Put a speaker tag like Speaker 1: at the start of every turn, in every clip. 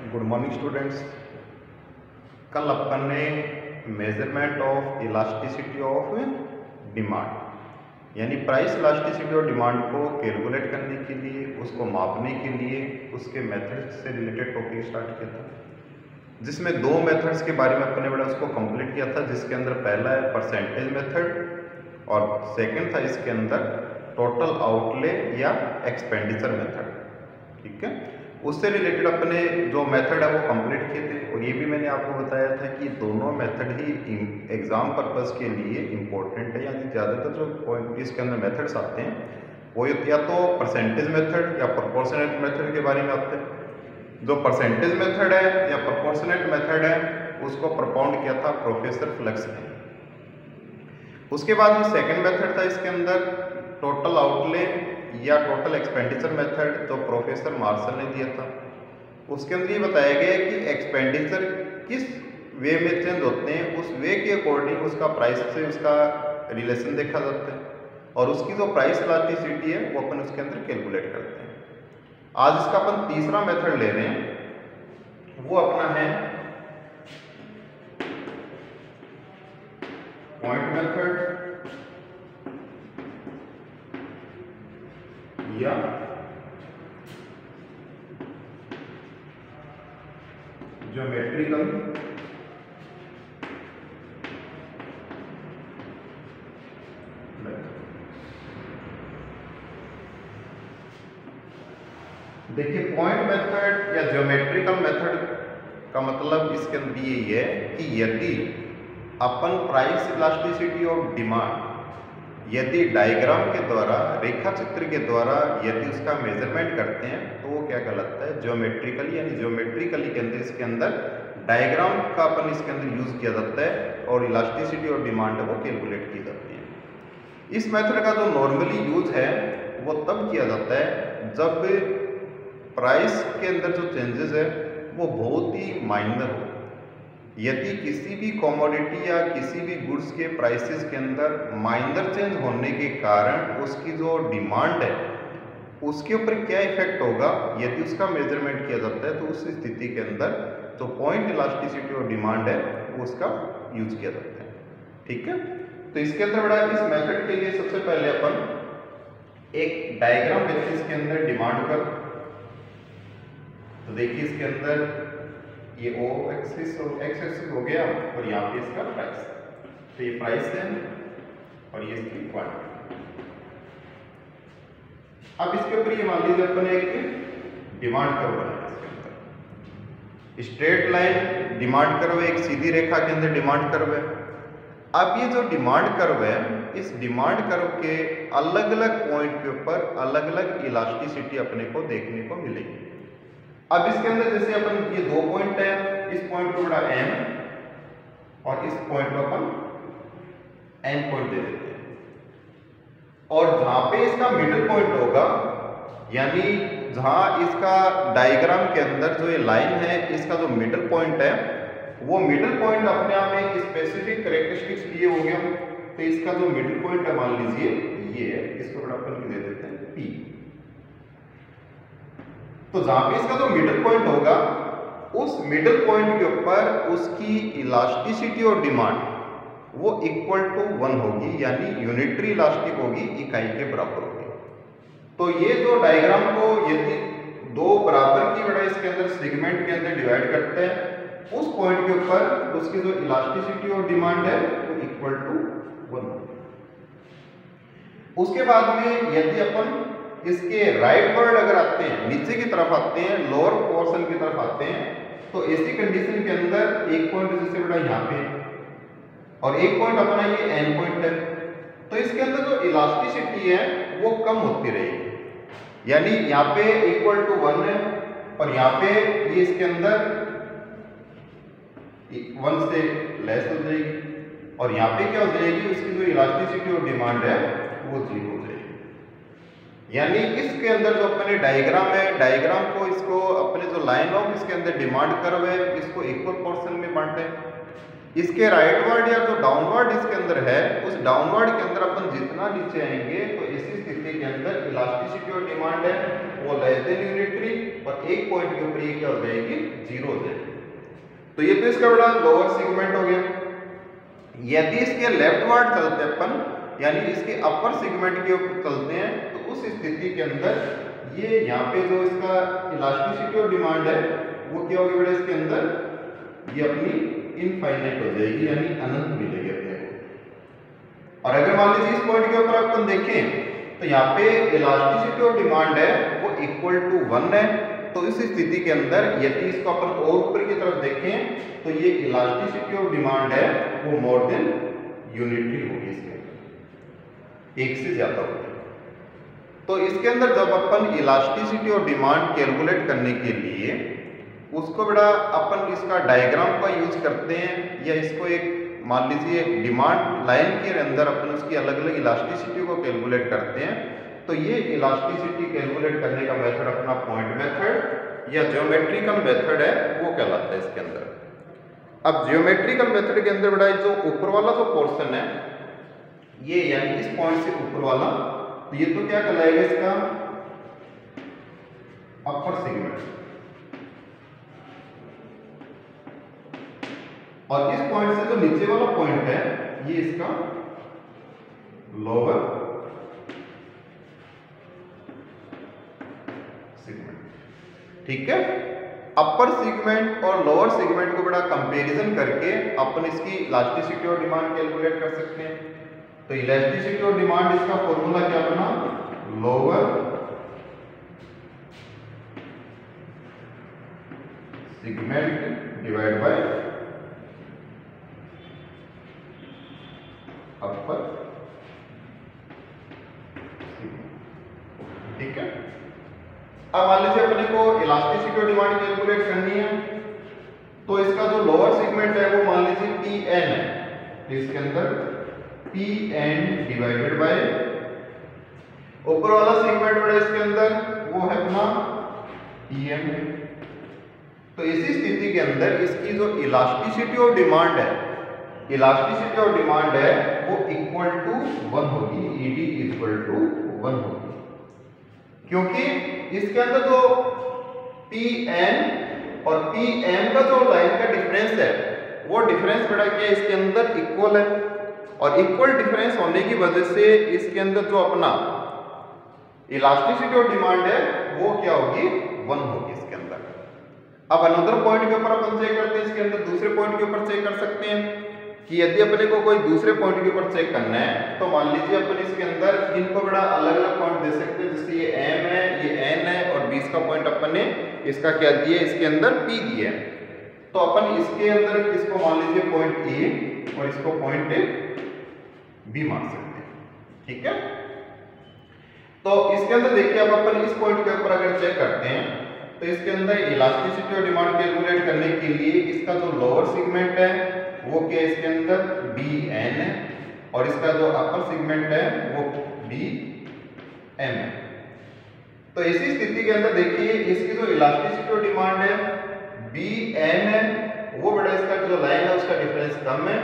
Speaker 1: Good morning students. कल अपन ने measurement of elasticity of demand यानी प्राइस इलास्टिसिटी और डिमांड को कैलकुलेट करने के लिए, उसको मापने के लिए उसके मेथड्स से रिलेटेड टॉपिक स्टार्ट किया था, जिसमें दो मेथड्स के बारे में अपन ने बड़ा उसको कंप्लीट किया था। जिसके अंदर पहला है परसेंटेज मेथड और सेकंड था इसके अंदर टोटल आउटले या एक्सपेंडिचर मेथड। ठीक है, उससे रिलेटेड अपने जो मेथड है वो कंप्लीट किए थे। और ये भी मैंने आपको बताया था कि दोनों मेथड ही एग्जाम पर्पस के लिए इम्पोर्टेंट है, यानी ज़्यादातर जो पॉइंट इसके अंदर मेथड्स आते हैं वो या तो परसेंटेज मेथड या प्रोपोर्शनेट मेथड के बारे में आते हैं। जो परसेंटेज मेथड है या प्रोपोर्शनेट मेथड है उसको प्रपोन्ड किया था प्रोफेसर फ्लेक्स ने। उसके बाद में सेकेंड मेथड था इसके अंदर टोटल आउटले या टोटल एक्सपेंडिचर मेथड, जो प्रोफेसर मार्शल ने दिया था। उसके अंदर ये बताया गया है कि एक्सपेंडिचर किस वे में चेंज होते हैं, उस वे के अकॉर्डिंग उसका प्राइस से उसका रिलेशन देखा जाता है और उसकी जो प्राइस इलास्टिसिटी है वो अपन उसके अंदर कैलकुलेट करते हैं। आज इसका अपन तीसरा मेथड ले रहे हैं, वो अपना है पॉइंट मेथड या ज्योमेट्रिकल मेथड। देखिए, पॉइंट मेथड या ज्योमेट्रिकल मेथड का मतलब इसके अंदर यही है कि यदि अपन प्राइस इलास्टिसिटी और डिमांड यदि डायग्राम के द्वारा, रेखा चित्र के द्वारा यदि उसका मेजरमेंट करते हैं तो वो क्या कहलाता है, ज्योमेट्रिकली। यानी ज्योमेट्रिकली के अंदर इसके अंदर डायग्राम का अपन इसके अंदर यूज किया जाता है और इलास्टिसिटी और डिमांड वो कैलकुलेट की जाती है। इस मेथड का जो नॉर्मली यूज है वो तब किया जाता है जब प्राइस के अंदर जो चेंजेस है वो बहुत ही माइनर हो। यदि किसी भी कमोडिटी या किसी भी गुड्स के प्राइसेस के अंदर माइनर चेंज होने के कारण उसकी जो डिमांड है उसके ऊपर क्या इफेक्ट होगा, यदि उसका मेजरमेंट किया जाता है तो उस स्थिति के अंदर जो पॉइंट इलास्टिसिटी और डिमांड है वो उसका यूज किया जाता है। ठीक है, तो इसके अंदर बड़ा इस मेथड के लिए सबसे पहले अपन एक डायग्राम लेते हैं इसके अंदर डिमांड का। तो देखिए इसके अंदर ये ओ एक्सिस और एक्स एक्सिस हो गया और यहाँ पे इसका प्राइस, तो ये प्राइस है और ये इसकी क्वांटिटी। अब इसके ऊपर ये मान लीजिए अपन एक डिमांड कर्व बनाया, इसके अंदर स्ट्रेट लाइन डिमांड कर्व है, एक सीधी रेखा के अंदर डिमांड कर्व है। अब ये जो डिमांड कर्व है, इस डिमांड कर्व के अलग अलग पॉइंट के ऊपर अलग अलग इलास्टिसिटी अपने को देखने को मिलेगी। अब इसके अंदर जैसे अपन ये दो पॉइंट है, इस पॉइंट को बड़ा एम और इस पॉइंट को अपन एन पॉइंट दे देते हैं। और जहां पे इसका मिडिल पॉइंट होगा, यानी जहां इसका डायग्राम के अंदर जो ये लाइन है इसका जो मिडिल पॉइंट है वो मिडिल पॉइंट अपने आप में स्पेसिफिक कैरेक्टरिस्टिक्स लिए हो गया। तो इसका जो मिडिल पॉइंट है मान लीजिए ये है, इसको बड़ा अपन दे देते हैं पी। तो जहां पे इसका जो मिडिल पॉइंट होगा उस मिडिल पॉइंट के ऊपर उसकी इलास्टिसिटी और डिमांड वो इक्वल टू 1 होगी, यानी यूनिटरी इलास्टिक होगी, इकाई के बराबर होगी। तो ये जो डायग्राम को यदि दो बराबर की बड़ा इसके अंदर सेगमेंट के अंदर डिवाइड करते हैं, उस पॉइंट के ऊपर उसकी जो इलास्टिसिटी और डिमांड है वो इक्वल टू 1 होगी। उसके बाद में यदि अपन इसके राइट वर्ड अगर आते हैं, नीचे की तरफ आते हैं, लोअर पोर्शन की तरफ आते हैं, तो ऐसी कंडीशन के अंदर एक पॉइंट जैसे बड़ा यहाँ पे और एक पॉइंट अपना ये एन पॉइंट है, तो इसके अंदर जो इलास्टिसिटी है वो कम होती रहेगी। यानी यहाँ पे इक्वल टू 1 है और यहाँ पे ये इसके अंदर 1 से लेस हो जाएगी और यहाँ पे क्या हो जाएगी, उसकी जो इलास्टिसिटी और डिमांड है वो 0 हो जाएगी। यानी इसके अंदर जो अपने डायग्राम है, डायग्राम को इसको अपने जो लाइन ऑफ इसके अंदर डिमांड कर्व है इसको इक्वल पोर्शन में बांटे। इसके राइटवर्ड या जो डाउनवर्ड इसके अंदर है उस डाउनवर्ड के अंदर अपन जितना नीचे आएंगे तो इसी स्थिति के अंदर इलास्टिसिटी और डिमांड है वो लेस देन यूनिटरी, और एक पॉइंट के ऊपर ये क्या हो जाएगी, जीरो हो जाएगी। तो ये तो इसका बड़ा लोअर सेगमेंट हो गया। यदि इसके लेफ्टवर्ड चलते हैं अपन, यानी इसके अपर सेगमेंट के ऊपर चलते हैं, तो उस स्थिति के अंदर ये यहाँ पे जो इसका इलास्टिसिटी और डिमांड है वो क्या होगी बेटा, इसके अंदर ये अपनी इनफाइनाइट हो जाएगी, यानी अनंत मिलेगी अपने को। और अगर मान लीजिए इस पॉइंट के ऊपर अपन देखें तो यहाँ पे इलास्टिसिटी और डिमांड है वो इक्वल टू 1 है। तो इस स्थिति के अंदर यदि इसको अपन और ऊपर की तरफ देखें तो ये इलास्टिसिटी और डिमांड है वो मोर देन यूनिटरी होगी, इसके अंदर एक से ज्यादा होगी। तो इसके अंदर जब अपन इलास्टिसिटी और डिमांड कैलकुलेट करने के लिए उसको बड़ा अपन इसका डायग्राम का यूज करते हैं, या इसको एक मान लीजिए डिमांड लाइन के अंदर अपन उसकी अलग अलग इलास्टिसिटी को कैलकुलेट करते हैं, तो ये इलास्टिसिटी कैलकुलेट करने का मेथड अपना पॉइंट मेथड या ज्योमेट्रिकल मेथड है वो कहलाता है इसके अंदर। अब ज्योमेट्रिकल मेथड के अंदर बड़ा जो ऊपर वाला जो पोर्शन है ये, यानी इस पॉइंट से ऊपर वाला, तो ये तो क्या कहलाएगा इसका अपर सेगमेंट, और इस पॉइंट से जो नीचे वाला पॉइंट है ये इसका लोअर सेगमेंट। ठीक है, अपर सेगमेंट और लोअर सेगमेंट को बड़ा कंपैरिजन करके अपन इसकी इलास्टिसिटी और डिमांड कैलकुलेट कर सकते हैं। तो इलास्टिसिटी और डिमांड इसका फॉर्मूला क्या बना, lower segment divide by upper segment. ठीक है, अब मान लीजिए अपने को इलास्टिसिटी और डिमांड कैलकुलेट करनी है, तो इसका जो लोअर सेगमेंट है वो मान लीजिए Pn है, तो इसके अंदर Pn डिवाइडेड बाय ऊपर वाला सेगमेंट बड़ा इसके अंदर वो है अपना Pm। तो इसी स्थिति के अंदर इसकी जो इलास्टिसिटी और डिमांड है, इलास्टिसिटी और डिमांड है वो इक्वल टू 1 होगी, Ed इक्वल टू 1 होगी, क्योंकि इसके अंदर जो Pn और Pm का जो लाइन का डिफरेंस है वो डिफरेंस बड़ा क्या इसके अंदर इक्वल है, और इक्वल डिफरेंस होने की वजह से इसके अंदर जो अपना इलास्टिसिटी और डिमांड है वो क्या होगी, 1 होगी इसके अंदर। अब अनदर पॉइंट के ऊपर अपन चेक करते हैं, इसके अंदर दूसरे पॉइंट के ऊपर चेक कर सकते हैं कि यदि अपने को कोई दूसरे पॉइंट के ऊपर चेक करना है, तो मान लीजिए अपन इसके अंदर इनको बड़ा अलग अलग पॉइंट दे सकते हैं, जैसे ये M है, ये N है, और बीच का पॉइंट अपन ने इसका क्या दिया, इसके अंदर P दिया है। तो अपन इसके अंदर इसको मान लीजिए पॉइंट A और इसको पॉइंट B मान सकते हैं। ठीक है, तो इसके अंदर देखिए अब अपन इस पॉइंट के ऊपर अगर चेक करते हैं तो इसके अंदर इलास्टिसिटी और डिमांड कैलकुलेट करने के लिए इसका जो लोअर सेगमेंट है वो क्या इसके अंदर Bn है, और इसका जो अपर सेगमेंट है वो Bm है। तो इसी स्थिति के अंदर देखिए इसकी जो इलास्टिसिटी और डिमांड है Bn है वो बड़ा इसका जो लाइन है उसका डिफरेंस कम है,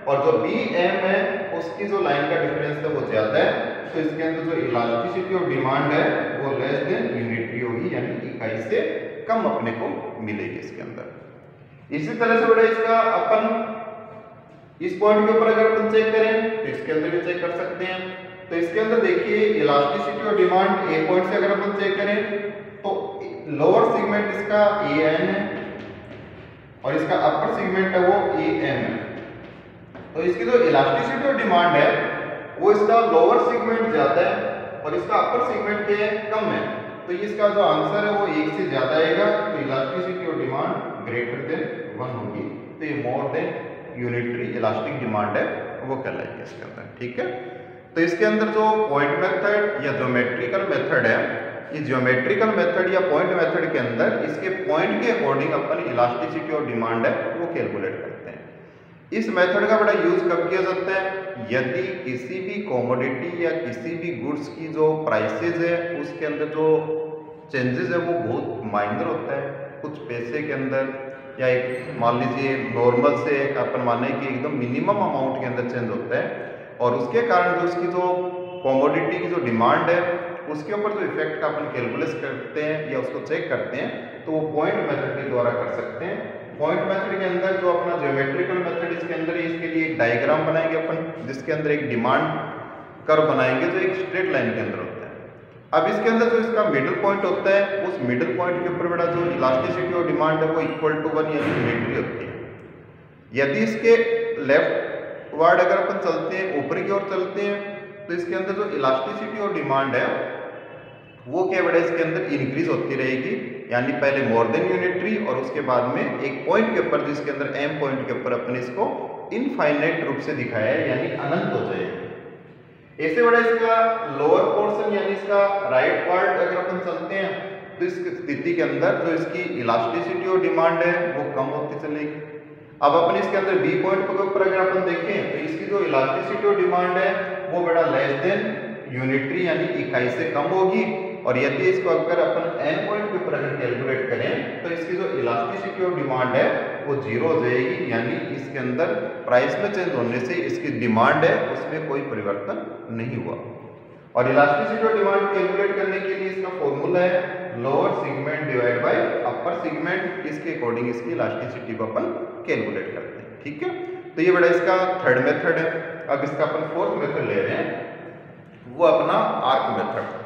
Speaker 1: और जो Bm है उसकी जो लाइन का डिफरेंस है वो ज्यादा है। तो इसके अंदर जो इलास्टिसिटी और डिमांड है वो लेस देन यूनिटरी होगी, यानी इकाई से कम अपने को मिलेगी इसके अंदर। इसी तरह से बड़ा इसका अपन इस पॉइंट के ऊपर अगर अपन चेक करें तो इसके अंदर भी चेक कर सकते हैं। तो इसके अंदर देखिए इलास्टिसिटी और डिमांड ए पॉइंट से अगर अपन चेक करें तो लोअर सेगमेंट इसका An है और इसका अपर सेगमेंट है वो Am है। तो इसकी जो इलास्टिसिटी और डिमांड है वो इसका लोअर सेगमेंट ज्यादा है और इसका अपर सेगमेंट क्या है, कम है। तो इसका जो आंसर है वो 1 से ज्यादा आएगा, तो इलास्टिसिटी और डिमांड ग्रेटर देन 1 होगी। तो ये more than unitary elastic demand है वो कहलाएगी इसके अंदर। ठीक है, तो इसके अंदर जो पॉइंट मेथड या ज्योमेट्रिकल मेथड है, इस ज्योमेट्रिकल मेथड या पॉइंट मेथड के अंदर इसके पॉइंट के अकॉर्डिंग अपन इलास्टिसिटी और डिमांड है वो कैलकुलेट करते हैं। इस मेथड का बड़ा यूज कब किया जाता है, यदि किसी भी कॉमोडिटी या किसी भी गुड्स की जो प्राइसेस है उसके अंदर जो चेंजेस है वो बहुत माइनर होता है, कुछ पैसे के अंदर या एक मान लीजिए नॉर्मल से अपन माने कि एकदम मिनिमम अमाउंट के अंदर चेंज होता है, और उसके कारण जो उसकी जो कॉमोडिटी की जो डिमांड है उसके ऊपर जो इफेक्ट का अपन कैलकुलेट करते हैं या उसको चेक करते हैं तो वो पॉइंट मेथड के द्वारा कर सकते हैं। पॉइंट मेथड के अंदर जो अपना ज्योमेट्रिकल मेथड इसके अंदर इसके लिए एक डायग्राम बनाएंगे अपन, जिसके अंदर एक डिमांड कर्व बनाएंगे जो एक स्ट्रेट लाइन के अंदर होता है। अब इसके अंदर जो इसका मिडिल पॉइंट होता है, उस मिडिल पॉइंट के ऊपर बेटा जो इलास्टिसिटी और डिमांड है वो इक्वल टू 1 यानी यूनिटरी होती है। यदि इसके लेफ्ट वर्ड अगर अपन चलते हैं, ऊपर की ओर चलते हैं, तो इसके अंदर जो इलास्टिसिटी और डिमांड है वो क्या बेटा इसके अंदर इंक्रीज होती रहेगी, यानी पहले मोर देन यूनिटरी और उसके बाद में एक पॉइंट के ऊपर जिसके अंदर एम पॉइंट के ऊपर अपन इसको इनफाइनाइट रूप से दिखाया है, यानी अनंत हो जाएगा। ऐसे बड़ा इसका लोअर पोर्शन यानी इसका राइट पार्ट अगर अपन चलते हैं तो इस स्थिति के अंदर जो इसकी इलास्टिसिटी और डिमांड है वो कम होती चलेगी। अब अपन इसके अंदर बी पॉइंट के ऊपर अगर अपन देखें तो इसकी जो इलास्टिसिटी और डिमांड है वो बड़ा लेस देन यूनिटरी यानी इकाई से कम होगी, और यदि इसको अगर अपन एन पॉइंट के ऊपर अगर कैलकुलेट करें तो इसकी जो इलास्टिसिटी और डिमांड है वो 0 हो जाएगी, यानी इसके अंदर प्राइस में चेंज होने से इसकी डिमांड है उसमें कोई परिवर्तन नहीं हुआ। और इलास्टिसिटी और डिमांड कैलकुलेट करने के लिए इसका फॉर्मूला है lower segment divide by upper segment, इसके अकॉर्डिंग इसकी इलास्टिसिटी को अपन कैलकुलेट करते हैं। ठीक है, तो ये बड़ा इसका थर्ड मेथड है। अब इसका अपन फोर्थ मेथड ले रहे हैं, वो अपना आर्क मेथड।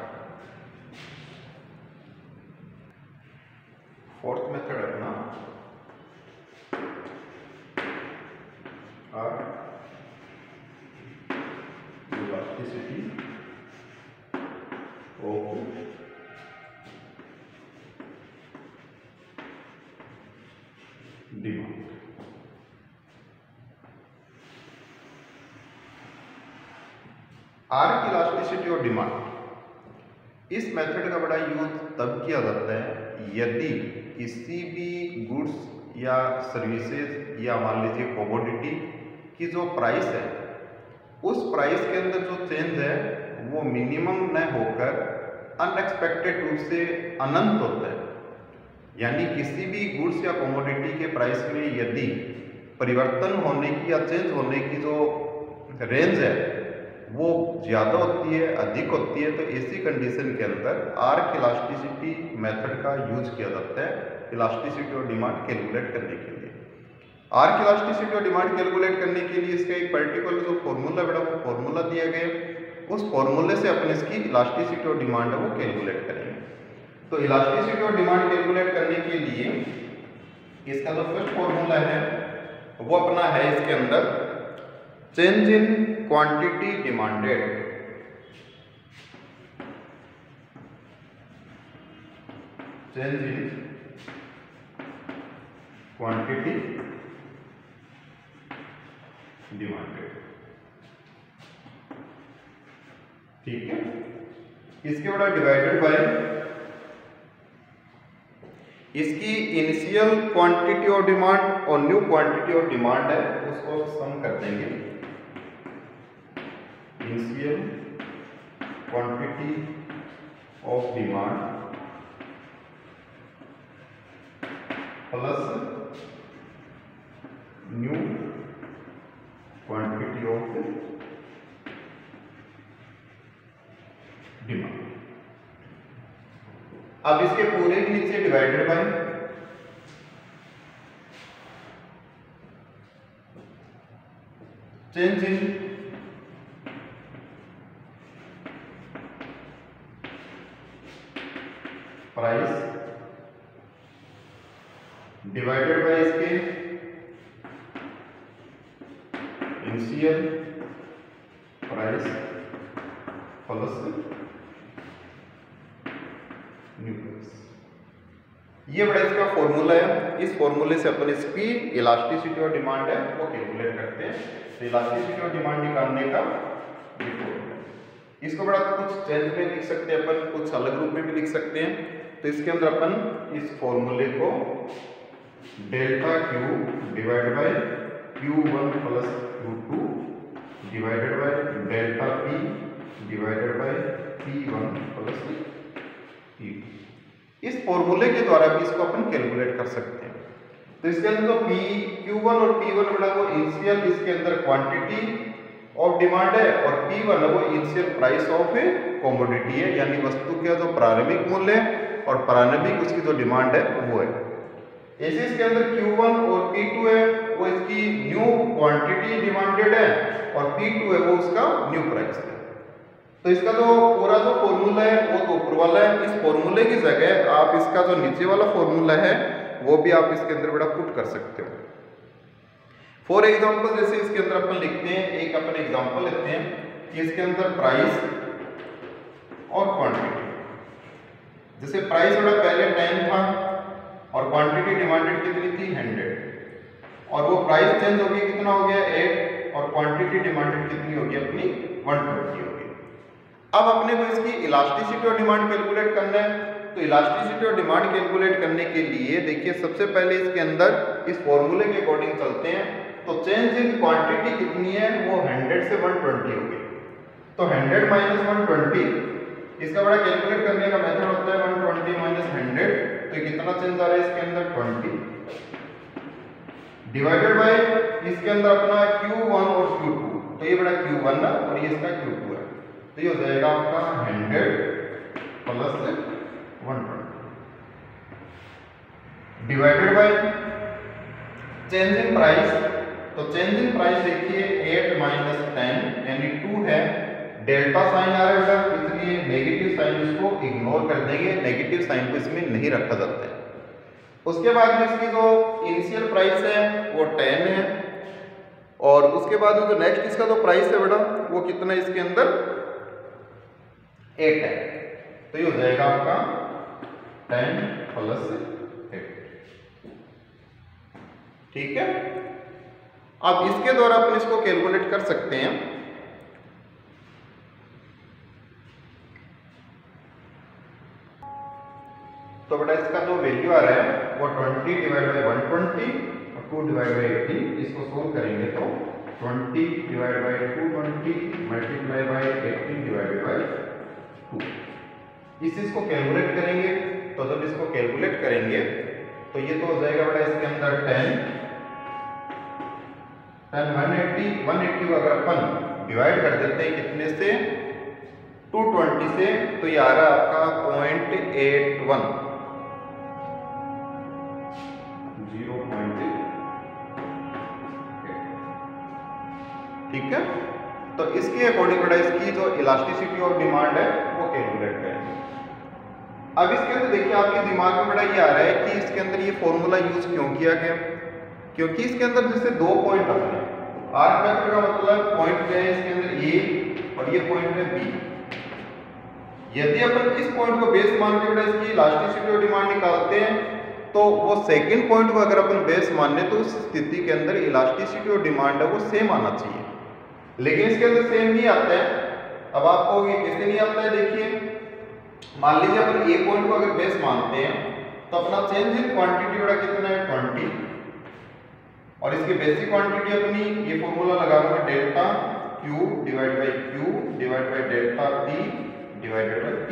Speaker 1: फोर्थ मेथड अपना arc elasticity of demand. Arc elasticity और डिमांड, इस मेथड का बड़ा यूज तब किया जाता है यदि किसी भी गुड्स या सर्विसेज या मान लीजिए कमोडिटी की जो प्राइस है उस प्राइस के अंदर जो चेंज है वो मिनिमम न होकर अनएक्सपेक्टेड रूप से अनंत होता है। यानी किसी भी गुड्स या कमोडिटी के प्राइस में यदि परिवर्तन होने की या चेंज होने की जो रेंज है वो ज़्यादा होती है, अधिक होती है, तो ऐसी कंडीशन के अंदर आर्क इलास्टिसिटी मेथड का यूज किया जाता है इलास्टिसिटी और डिमांड कैलकुलेट करने के लिए। आर्क इलास्टिसिटी और डिमांड कैलकुलेट करने के लिए इसका एक पर्टिकुलर जो फॉर्मूला बेटा वो फॉर्मूला दिया गया, उस फॉर्मूले से अपन इसकी इलास्टिसिटी और डिमांड है वो कैलकुलेट करेंगे। तो इलास्टिसिटी और डिमांड कैलकुलेट करने के लिए इसका जो फर्स्ट फॉर्मूला है वो अपना है इसके अंदर change in quantity demanded, change in quantity demanded. ठीक है, इसके बड़ा डिवाइडेड बाय इसकी इनिशियल क्वांटिटी ऑफ डिमांड और न्यू क्वांटिटी ऑफ डिमांड है उसको सम कर देंगे। Initial quantity of demand plus new quantity of demand. अब इसके पूरे के नीचे divided by change in price divided by इसके initial price plus new price. ये बड़ा इसका फॉर्मूला है, इस फॉर्मूले से अपन इसकी इलास्टिसिटी और डिमांड है वो कैलकुलेट करते हैं। तो इलास्टिसिटी और डिमांड निकालने का ये फॉर्मूला है। इसको बड़ा कुछ चेंज में लिख सकते हैं अपन, कुछ अलग रूप में भी लिख सकते हैं। तो इसके अंदर अपन इस फॉर्मूले को delta Q divide by Q1 plus Q2 divided by delta P divided by P1 plus P2। इस फॉर्मूले के द्वारा भी इसको अपन कैलकुलेट कर सकते हैं। तो इसके अंदर तो Q1 और P1 बड़ा वो इनिशियल इसके अंदर क्वांटिटी ऑफ डिमांड है और P1 है वो initial price of A commodity है, यानी वस्तु का जो प्रारंभिक मूल्य है और प्रारंभिक उसकी जो डिमांड है वो है। ऐसे इसके अंदर Q1 और P2 है वो इसकी न्यू क्वांटिटी डिमांडेड है और P2 है वो उसका न्यू प्राइस है। तो इसका जो पूरा जो फॉर्मूला है वो तो ऊपर वाला है, इस फॉर्मूले की जगह आप इसका जो नीचे वाला फॉर्मूला है वो भी आप इसके अंदर बड़ा पुट कर सकते हो। फॉर एग्जांपल जैसे इसके अंदर अपन लिखते हैं, एक अपन एग्जांपल लेते हैं कि इसके अंदर प्राइस और क्वांटिटी, जैसे प्राइस बड़ा पहले 10 था और क्वांटिटी डिमांडेड कितनी थी 100 और वो प्राइस चेंज हो गया कितना हो गया 8 और क्वांटिटी डिमांडेड कितनी होगी अपनी 120 होगी। अब अपने को इसकी इलास्टिसिटी और डिमांड कैलकुलेट करना है, तो इलास्टिसिटी और डिमांड कैलकुलेट करने के लिए देखिए सबसे पहले इसके अंदर इस फॉर्मूले के अकॉर्डिंग चलते हैं। तो चेंज इन क्वांटिटी कितनी है वो 100 से 120 होगी, तो 100 माइनस 120 इसका बड़ा कैलकुलेट करने का मेथड होता है 120 माइनस 100, तो कितना चेंज आ रहा है इसके अंदर 20 डिवाइडेड बाय इसके अंदर अपना Q1 और Q2, तो ये बड़ा Q1 है और ये इसका Q2 है, तो ये हो जाएगा आपका 100 plus 120 divided by change in price. तो चेंज इन प्राइस देखिए 8 माइनस 10 यानी 2 है, डेल्टा साइन आ रहा है बेटा, इसलिए नेगेटिव साइन इसको इग्नोर कर देंगे, नेगेटिव साइन को इसमें नहीं रखा जाता है। उसके बाद में इसकी जो इनिशियल प्राइस है वो 10 है और उसके बाद में जो नेक्स्ट इसका जो प्राइस है बेटा वो कितना है इसके अंदर 8 है, तो ये हो जाएगा आपका 10 प्लस 8, ठीक है। अब इसके द्वारा अपन इसको कैलकुलेट कर सकते हैं। तो बेटा इसका जो वैल्यू आ रहा है वो 20 डिवाइड बाय 120 और 2 डिवाइड बाय 18, इसको सोल्व करेंगे तो 20 divide by 220 multiply by 18 divide by 2, इस चीज को कैलकुलेट करेंगे। तो जब इसको कैलकुलेट करेंगे तो ये तो हो जाएगा बेटा इसके अंदर 10 180 को अगर अपन डिवाइड कर देते हैं कितने से 220 से, तो ये आ रहा है आपका 0.81 ठीक है। तो इसके अकॉर्डिंग बेटा इसकी जो इलास्टिसिटी ऑफ डिमांड है वो कैलकुलेट करेंगे। अब इसके अंदर देखिए आपके दिमाग में बड़ा ये आ रहा है कि इसके अंदर ये फॉर्मूला यूज क्यों किया गया, क्योंकि इसके अंदर जैसे दो पॉइंट अपने आर्क मेथड का मतलब पॉइंट क्या है इसके अंदर ए और ये पॉइंट है बी। यदि अपन इस पॉइंट को बेस मान के बेटा इसकी इलास्टिसिटी और डिमांड निकालते हैं तो वो सेकंड पॉइंट को अगर अपन बेस माने तो उस स्थिति के अंदर इलास्टिसिटी और डिमांड है वो सेम आना चाहिए, लेकिन इसके अंदर सेम नहीं आता है। अब आप कहोगे कैसे नहीं आता है, देखिए मान लीजिए अपन ए पॉइंट को अगर बेस मानते हैं तो अपना चेंज इन क्वांटिटी बेटा कितना है 20 और इसकी बेसिक क्वांटिटी अपनी ये फॉर्मूला लगा दूंगा delta Q divide by Q divide by delta P divided by P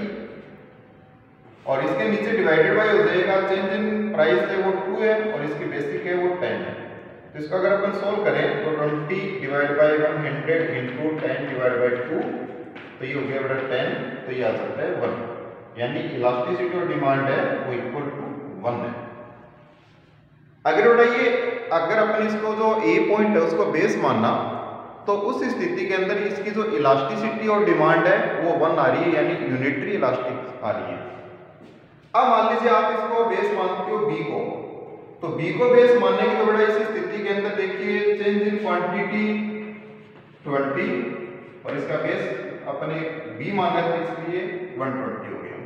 Speaker 1: और इसके नीचे डिवाइडेड बाय हो जाएगा चेंज इन प्राइस है वो 2 है और इसकी बेसिक है वो 10 है। तो इसको अगर अपन सोल्व करें तो 20 divide by 100 into 10 divide by 2, तो ये हो गया बेटा 10, तो ये आ सकता है 1, यानी इलास्टिसिटी और डिमांड है वो इक्वल टू 1 है। अगर बेटा ये अगर अपन इसको जो ए पॉइंट है उसको बेस मानना तो उस स्थिति के अंदर इसकी जो इलास्टिसिटी और डिमांड है वो 1 आ रही है, यानी यूनिटरी इलास्टिक आ रही है। अब मान लीजिए आप इसको बेस मानते हो बी को, तो बी को बेस मानने की तो बेटा इस स्थिति के अंदर देखिए चेंज इन क्वांटिटी 20 और इसका बेस अपने बी माना है इसलिए 120 हो गया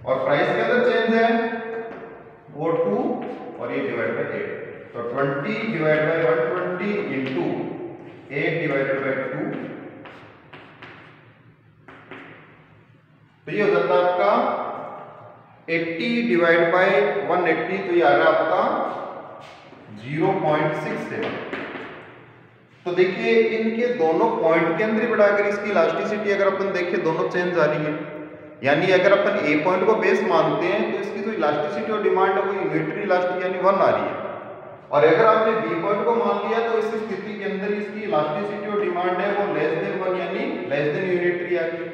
Speaker 1: और प्राइस के अंदर चेंज है वो 2 और ये डिवाइड बाय 8, तो 20 divide by 120 into 8 divided by 2, तो ये हो जाता है आपका 80 डिवाइड बाय 180, तो ये आ रहा है आपका 0.67। तो देखिए इनके दोनों पॉइंट के अंदर बेटा अगर इसकी इलास्टिसिटी अगर अपन देखें दोनों चेंज आ रही है, यानी अगर अपन ए पॉइंट को बेस मानते हैं तो इसकी जो इलास्टिसिटी और डिमांड है वो यूनिटरी इलास्टिक यानी 1 आ रही है, और अगर आपने बी पॉइंट को मान लिया तो इस स्थिति के अंदर इसकी इलास्टिसिटी और डिमांड डिमांड है वो लेस देन 1 यानी लेस देन यूनिटरी आ गई।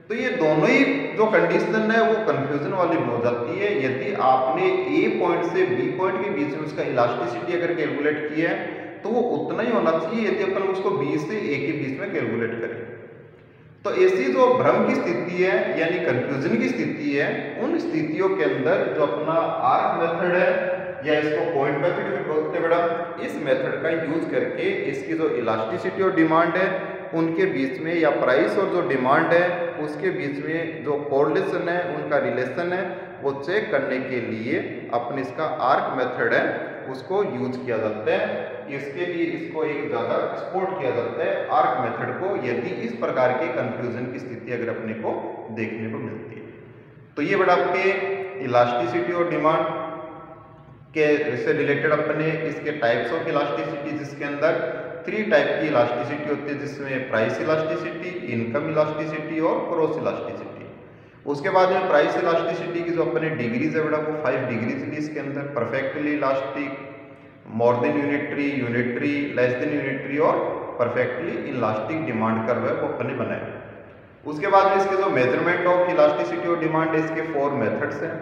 Speaker 1: तो ये दोनों ही जो कंडीशन है वो कंफ्यूजन वाली हो जाती है। यदि आपने ए पॉइंट से बी पॉइंट के बीच में उसका इलास्टिसिटी अगर कैलकुलेट किया है तो वो उतना ही होना चाहिए यदि अपन उसको बी से ए के बीच में कैलकुलेट करें। तो ऐसी जो भ्रम की स्थिति है यानी कंफ्यूजन की स्थिति है, उन स्थितियों के अंदर जो अपना आर्क मेथड है या इसको पॉइंट मेथड भी बोलते हैं बेटा, इस मेथड का यूज करके इसकी जो इलास्टिसिटी और डिमांड है उनके बीच में या प्राइस और जो डिमांड है उसके बीच में जो कोरिलेशन है उनका रिलेशन है वो चेक करने के लिए अपने इसका आर्क मेथड है उसको यूज किया जाता है। इसके लिए इसको एक ज़्यादा एक्सपोर्ट किया जाता है आर्क मेथड को, यदि इस प्रकार के कंफ्यूजन की स्थिति अगर अपने को देखने को मिलती है। तो ये बड़ा आपके इलास्टिसिटी और डिमांड के से रिलेटेड अपने इसके टाइप्स ऑफ इलास्टिसिटी, जिसके अंदर 3 टाइप की इलास्टिसिटी होती है, जिसमें प्राइस इलास्टिसिटी, इनकम इलास्टिसिटी और क्रॉस इलास्टिसिटी। उसके बाद में प्राइस इलास्टिसिटी की जो अपने डिग्रीज है बेटा वो 5 डिग्रीज ली इसके अंदर, perfectly elastic, more than unitary, unitary, less than unitary और परफेक्टली इलास्टिक डिमांड कर्व है वो अपने बनाए। उसके बाद में इसके जो मेजरमेंट ऑफ इलास्टिसिटी और डिमांड है इसके 4 मेथड्स हैं,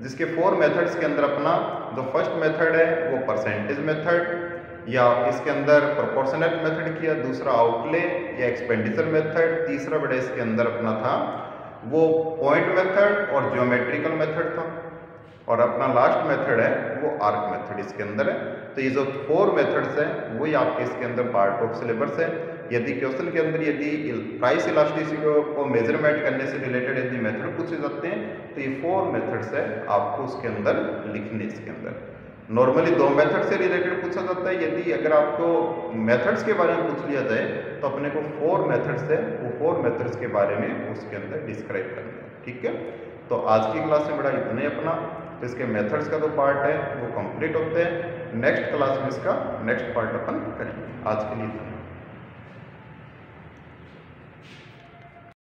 Speaker 1: जिसके 4 मेथड्स के अंदर अपना जो फर्स्ट मेथड है वो परसेंटेज मेथड या इसके अंदर प्रोपोर्शनल मेथड किया, दूसरा आउटले या एक्सपेंडिचर मेथड, तीसरा बड़ा इसके अंदर अपना था वो पॉइंट मेथड और ज्योमेट्रिकल मेथड था, और अपना लास्ट मेथड है वो आर्क मेथड इसके अंदर है। तो ये जो 4 मेथड्स हैं वही आपके इसके अंदर पार्ट ऑफ सिलेबस है। यदि क्वेश्चन के अंदर यदि प्राइस इलास्टिसिटी को मेजरमेंट करने से रिलेटेड यदि मेथड पूछे जाते हैं तो ये 4 मेथड्स है आपको उसके अंदर लिखने। इसके अंदर नॉर्मली 2 मेथड से रिलेटेड पूछा जाता है, यदि अगर आपको मेथड्स के बारे में पूछ लिया जाए तो अपने को 4 मेथड्स है वो 4 मेथड्स के बारे में उसके अंदर डिस्क्राइब करना है। ठीक है, तो आज की क्लास में बड़ा इतना ही अपना, तो इसके मेथड्स का जो पार्ट है वो कंप्लीट होते हैं। नेक्स्ट क्लास में इसका नेक्स्ट पार्ट अपन करेंगे। आज के लिए